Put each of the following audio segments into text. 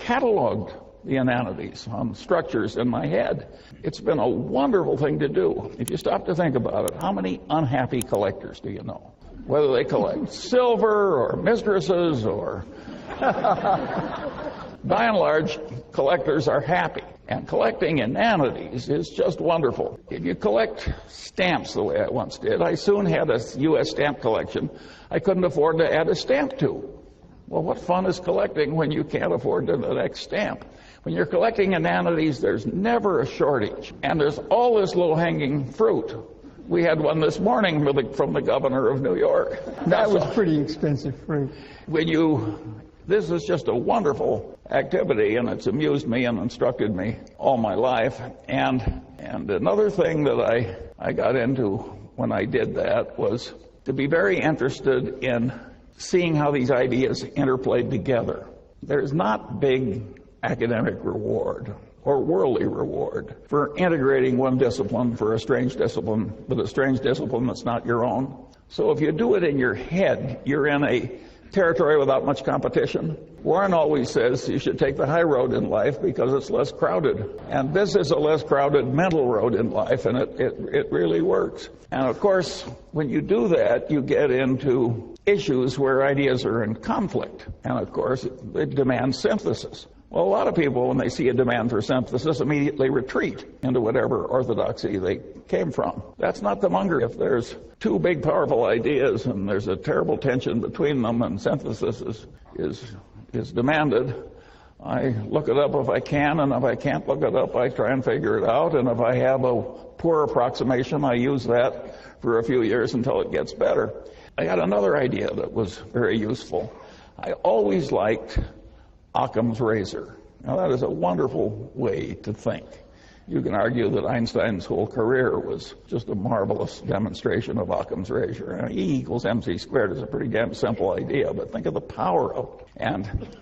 cataloged the inanities on structures in my head. It's been a wonderful thing to do. If you stop to think about it, how many unhappy collectors do you know? Whether they collect silver or mistresses or... By and large, collectors are happy. And collecting inanities is just wonderful. If you collect stamps the way I once did, I soon had a U.S. stamp collection I couldn't afford to add a stamp to. Well, what fun is collecting when you can't afford the next stamp? When you're collecting inanities, there's never a shortage. And there's all this low-hanging fruit. We had one this morning from the governor of New York. That was pretty expensive fruit. This is just a wonderful activity, and it's amused me and instructed me all my life. And another thing that I got into when I did that was to be very interested in seeing how these ideas interplayed together. There's not big academic reward or worldly reward for integrating one discipline for a strange discipline with a strange discipline that's not your own. So if you do it in your head, you're in a territory without much competition. Warren always says you should take the high road in life because it's less crowded. And this is a less crowded mental road in life, and it really works. And of course, when you do that, you get into issues where ideas are in conflict. And of course, it demands synthesis. Well, a lot of people, when they see a demand for synthesis, immediately retreat into whatever orthodoxy they came from. That's not the Munger. If there's two big, powerful ideas and there's a terrible tension between them and synthesis is demanded, I look it up if I can, and if I can't look it up, I try and figure it out. And if I have a poor approximation, I use that for a few years until it gets better. I had another idea that was very useful. I always liked Occam's razor. Now, that is a wonderful way to think. You can argue that Einstein's whole career was just a marvelous demonstration of Occam's razor. E equals mc squared is a pretty damn simple idea, but think of the power of it.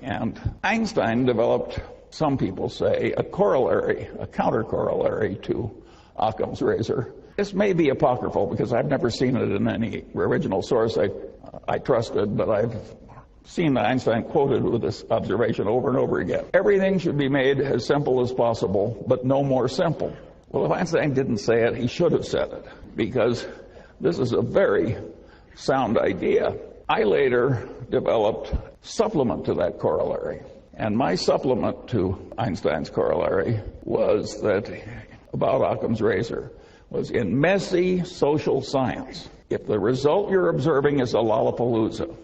And Einstein developed, some people say, a counter-corollary to Occam's razor. This may be apocryphal because I've never seen it in any original source I trusted, but I've seen Einstein quoted with this observation over and over again. Everything should be made as simple as possible, but no more simple. Well, if Einstein didn't say it, he should have said it, because this is a very sound idea. I later developed supplement to that corollary. And my supplement to Einstein's corollary was that, about Occam's razor, was in messy social science. If the result you're observing is a Lollapalooza,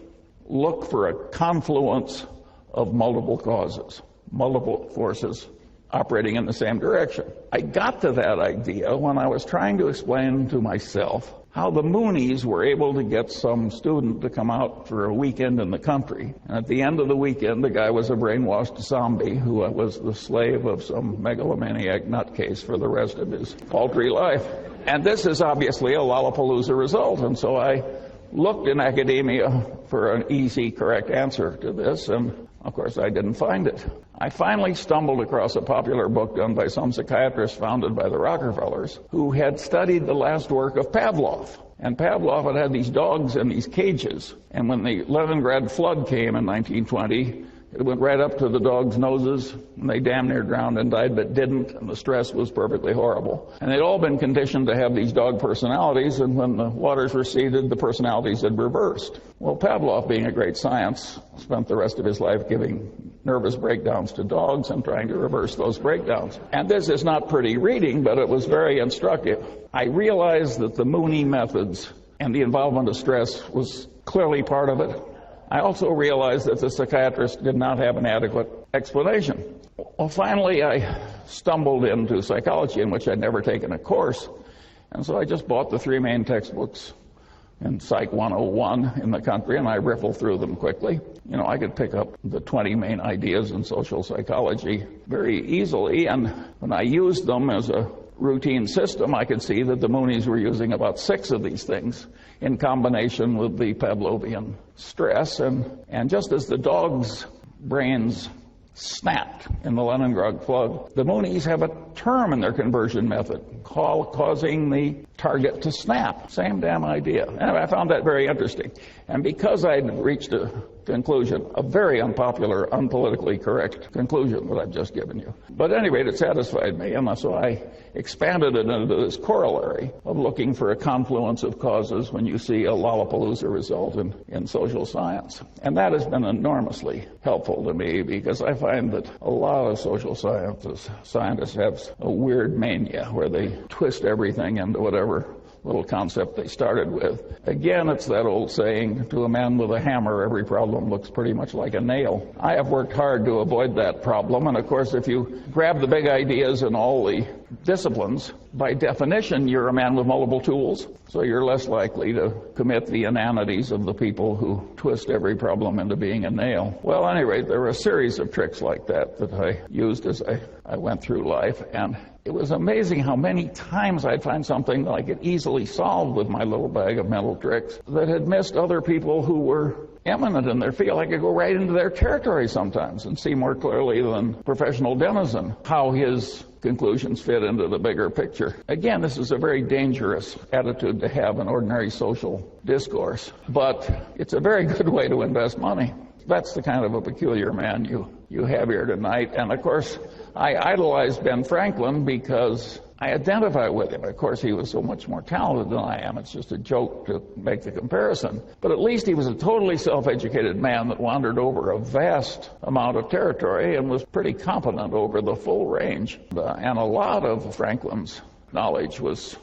look for a confluence of multiple causes, multiple forces operating in the same direction. I got to that idea when I was trying to explain to myself how the Moonies were able to get some student to come out for a weekend in the country. And at the end of the weekend, the guy was a brainwashed zombie who was the slave of some megalomaniac nutcase for the rest of his paltry life. And this is obviously a Lollapalooza result, and so I looked in academia for an easy, correct answer to this, and of course I didn't find it. I finally stumbled across a popular book done by some psychiatrist founded by the Rockefellers who had studied the last work of Pavlov. And Pavlov had these dogs in these cages, and when the Leningrad flood came in 1920, it went right up to the dogs' noses, and they damn near drowned and died, but didn't, and the stress was perfectly horrible. And they'd all been conditioned to have these dog personalities, and when the waters receded, the personalities had reversed. Well, Pavlov, being a great science, spent the rest of his life giving nervous breakdowns to dogs and trying to reverse those breakdowns. And this is not pretty reading, but it was very instructive. I realized that the Mooney methods and the involvement of stress was clearly part of it. I also realized that the psychiatrist did not have an adequate explanation. Well, finally, I stumbled into psychology, in which I'd never taken a course, and so I just bought the 3 main textbooks in Psych 101 in the country, and I riffled through them quickly. You know, I could pick up the 20 main ideas in social psychology very easily, and when I used them as a routine system, I could see that the Moonies were using about 6 of these things in combination with the Pavlovian stress. And just as the dogs' brains snapped in the Leningrad flood, the Moonies have a term in their conversion method causing the target to snap. Same damn idea. Anyway, I found that very interesting. And because I'd reached a conclusion, a very unpopular, unpolitically correct conclusion that I've just given you. But at any rate, it satisfied me, and so I expanded it into this corollary of looking for a confluence of causes when you see a Lollapalooza result in social science. And that has been enormously helpful to me, because I find that a lot of social scientists have a weird mania where they twist everything into whatever little concept they started with. Again, it's that old saying, to a man with a hammer, every problem looks pretty much like a nail. I have worked hard to avoid that problem, and of course, if you grab the big ideas in all the disciplines, by definition, you're a man with multiple tools, so you're less likely to commit the inanities of the people who twist every problem into being a nail. Well, at any rate, there were a series of tricks like that I used as I went through life, and it was amazing how many times I'd find something that I could easily solve with my little bag of mental tricks that had missed other people who were eminent in their field. I could go right into their territory sometimes and see more clearly than professional denizen how his conclusions fit into the bigger picture. Again, this is a very dangerous attitude to have in ordinary social discourse, but it's a very good way to invest money. That's the kind of a peculiar man you have here tonight. And of course, I idolized Ben Franklin because I identify with him. Of course, he was so much more talented than I am. It's just a joke to make the comparison. But at least he was a totally self-educated man that wandered over a vast amount of territory and was pretty competent over the full range. And a lot of Franklin's knowledge was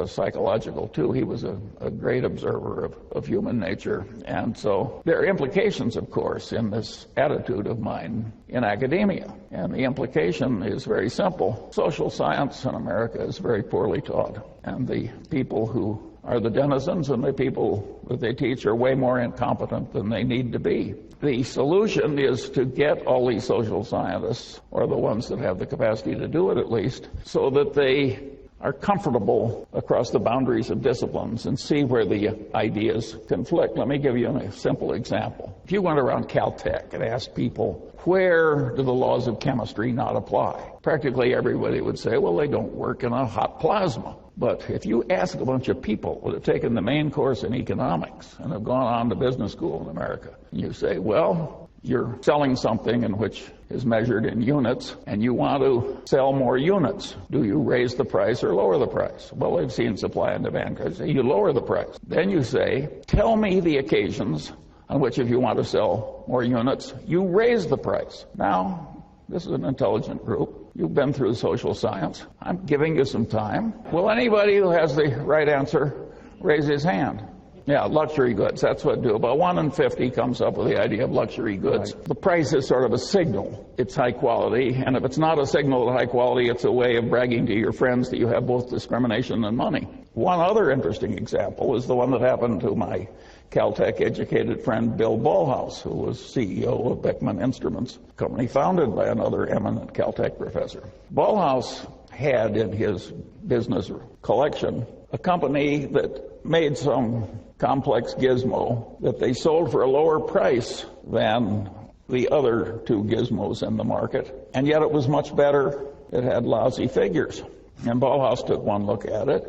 psychological too. He was a great observer of human nature. And so there are implications, of course, in this attitude of mine in academia. And the implication is very simple. Social science in America is very poorly taught. And the people who are the denizens and the people that they teach are way more incompetent than they need to be. The solution is to get all these social scientists, or the ones that have the capacity to do it at least, so that they are comfortable across the boundaries of disciplines and see where the ideas conflict. Let me give you a simple example. If you went around Caltech and asked people, where do the laws of chemistry not apply? Practically everybody would say, well, they don't work in a hot plasma. But if you ask a bunch of people that have taken the main course in economics and have gone on to business school in America, and you say, well, you're selling something in which is measured in units, and you want to sell more units. Do you raise the price or lower the price? Well, they've seen supply and demand curves. You lower the price. Then you say, tell me the occasions on which, if you want to sell more units, you raise the price. Now, this is an intelligent group. You've been through social science. I'm giving you some time. Will anybody who has the right answer raise his hand? Yeah, luxury goods, that's what do. About 1 in 50 comes up with the idea of luxury goods. Right. The price is sort of a signal. It's high quality, and if it's not a signal of high quality, it's a way of bragging to your friends that you have both discrimination and money. One other interesting example is the one that happened to my Caltech-educated friend Bill Ballhaus, who was CEO of Beckman Instruments, a company founded by another eminent Caltech professor. Ballhaus had in his business collection a company that made some complex gizmo that they sold for a lower price than the other two gizmos in the market, and yet it was much better. It had lousy figures. And Ballhaus took one look at it,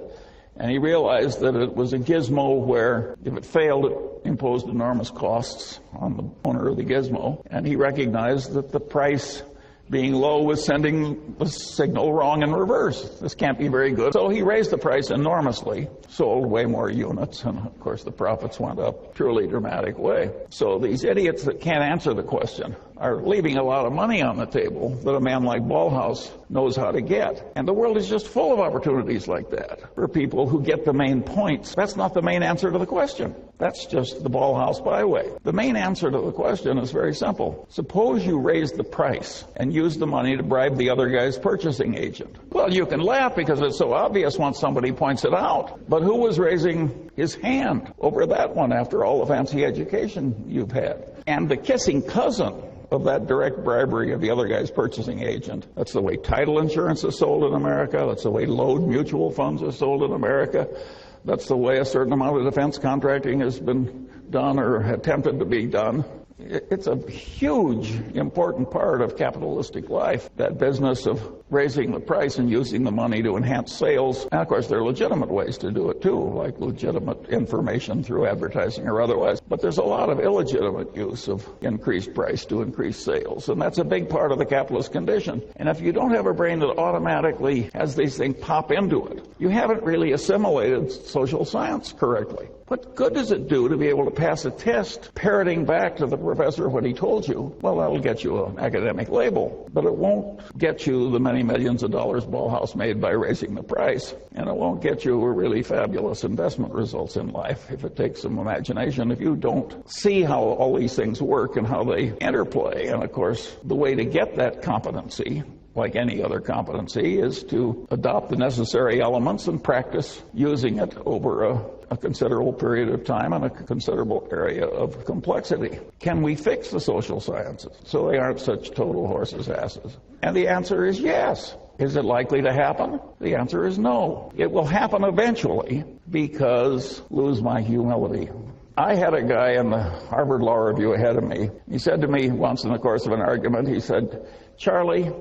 and he realized that it was a gizmo where, if it failed, it imposed enormous costs on the owner of the gizmo, and he recognized that the price being low was sending the signal wrong in reverse. This can't be very good. So he raised the price enormously, sold way more units, and of course the profits went up truly dramatic way. So these idiots that can't answer the question are leaving a lot of money on the table that a man like Ballhaus knows how to get. And the world is just full of opportunities like that for people who get the main points. That's not the main answer to the question. That's just the Ballhaus byway. The main answer to the question is very simple. Suppose you raise the price and use the money to bribe the other guy's purchasing agent. Well, you can laugh because it's so obvious once somebody points it out. But who was raising his hand over that one after all the fancy education you've had? And the kissing cousin of that direct bribery of the other guy's purchasing agent. That's the way title insurance is sold in America. That's the way load mutual funds are sold in America. That's the way a certain amount of defense contracting has been done or attempted to be done. It's a huge, important part of capitalistic life, that business of raising the price and using the money to enhance sales. And of course, there are legitimate ways to do it too, like legitimate information through advertising or otherwise. But there's a lot of illegitimate use of increased price to increase sales. And that's a big part of the capitalist condition. And if you don't have a brain that automatically has these things pop into it, you haven't really assimilated social science correctly. What good does it do to be able to pass a test parroting back to the professor what he told you? Well, that'll get you an academic label, but it won't get you the many millions of dollars Bauhaus made by raising the price, and it won't get you really fabulous investment results in life if it takes some imagination, if you don't see how all these things work and how they interplay. And of course, the way to get that competency, like any other competency, is to adopt the necessary elements and practice using it over a considerable period of time and a considerable area of complexity. Can we fix the social sciences so they aren't such total horses' asses? And the answer is yes. Is it likely to happen? The answer is no. It will happen eventually, because, lose my humility, I had a guy in the Harvard Law Review ahead of me. He said to me once in the course of an argument, he said, "Charlie,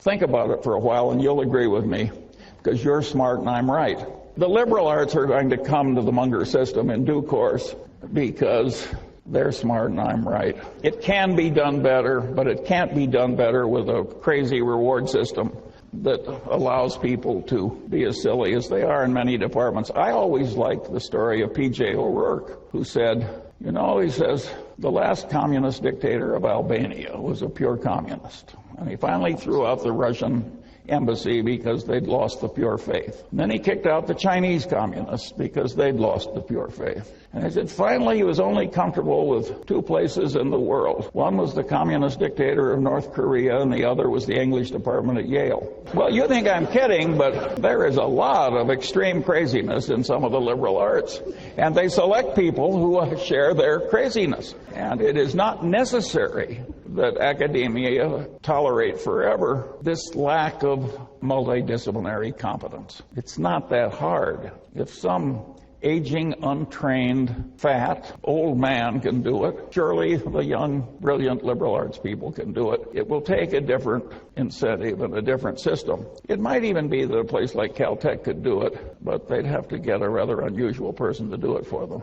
think about it for a while and you'll agree with me, because you're smart and I'm right." The liberal arts are going to come to the Munger system in due course because they're smart and I'm right. It can be done better, but it can't be done better with a crazy reward system that allows people to be as silly as they are in many departments. I always liked the story of P.J. O'Rourke, who said, he says, the last communist dictator of Albania was a pure communist. And he finally threw out the Russian embassy because they'd lost the pure faith. And then he kicked out the Chinese communists because they'd lost the pure faith. And he said finally he was only comfortable with two places in the world. One was the communist dictator of North Korea, and the other was the English department at Yale. Well, you think I'm kidding, but there is a lot of extreme craziness in some of the liberal arts. And they select people who share their craziness. And it is not necessary that academia tolerate forever this lack of multidisciplinary competence. It's not that hard. If some aging, untrained, fat, old man can do it, surely the young, brilliant liberal arts people can do it. It will take a different incentive and a different system. It might even be that a place like Caltech could do it, but they'd have to get a rather unusual person to do it for them.